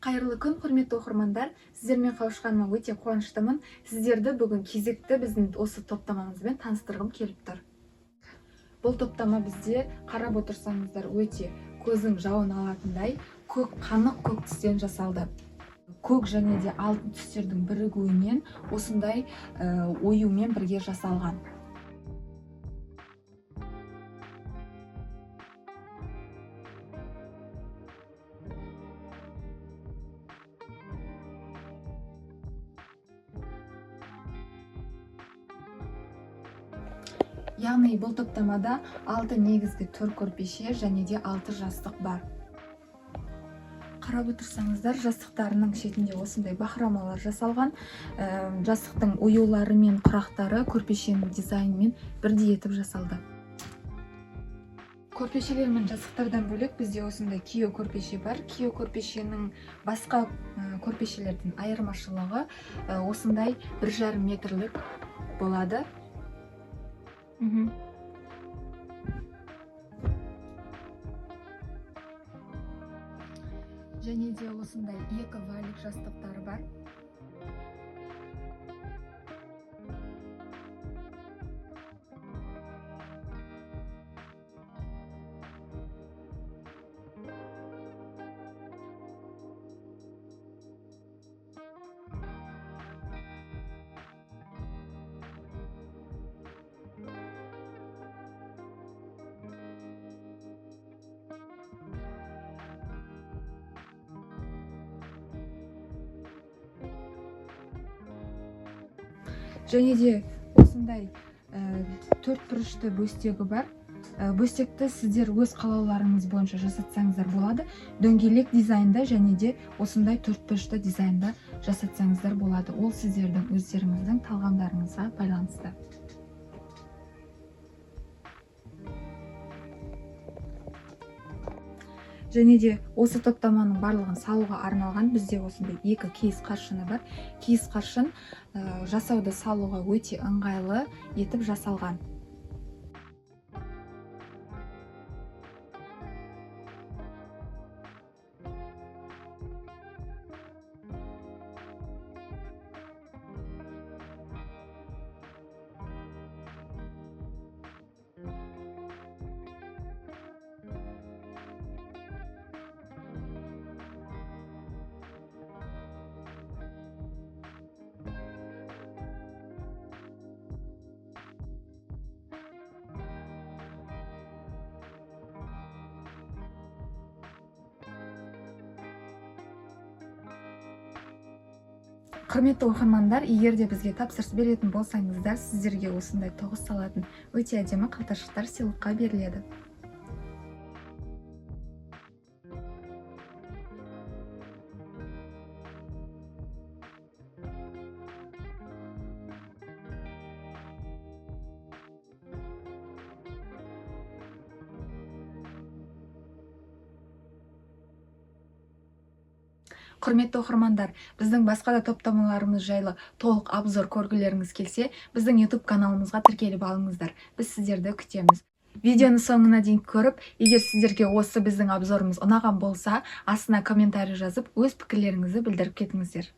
Қайырлы күн, құрметті оқырмандар. Сіздермен қауышқаныма өте қуаныштымын. Сіздерді бүгін кезекті біздің осы топтамамызбен таныстырғым келіп тұр. Бұл топтама бізде қарап отырсаңыздар өте көздің жауын алатындай көк, қанық көк түстен жасалды. Көк және де алтын түстердің бірігуінен осындай оюмен бірге жасалған. Яғни бұл топтамада 6 негізгі төр көрпеше және де 6 жастық бар. Қарап отырсаңыздар, жастықтарының шетінде осындай бахромалар жасалған. Жастықтың оюлары мен құрақтары көрпешенің дизайнымен бірдей етіп жасалды. Көрпешелер мен жастықтардан бөлек бізде осындай кио көрпеше бар. Кио көрпешенің басқа көрпешелердің айырмашылығы осындай 1,5 метрлік болады. Және де осындай 2 валик жастықтары бар. Және де осындай 4 бұрышты бөстегі бар. Бөстекті сіздер өз қалауларыңыз бойынша жасатсаңыздар болады. Дөңгелек дизайнда және де осындай 4 бұрышты дизайнда жасатсаңыздар болады. Ол сіздердің өздеріңіздің талғамдарыңызға байланысты. Және де осы топтаманың барлығын салуға арналған бізде осындай 2 киіз қаршыны бар. Киіз қаршын жасауды салуға өте ыңғайлы етіп жасалған. Құрметті оқырмандар, егер де бізге тапсырыс беретін болсаңыздар, сіздерге осындай тоғыз салатын өте әдемі қалташықтар сыйлыққа беріледі. Құрметті оқырмандар, біздің басқа да топтамаларымыз жайлы толық обзор көргілеріңіз келсе, біздің YouTube каналымызға тіркеліп алыңыздар. Біз сіздерді күтеміз. Видеоны соңына дейін көріп, егер сіздерге осы біздің обзорымыз ұнаған болса, астына комментарий жазып, өз пікірлеріңізді білдіріп кетіңіздер.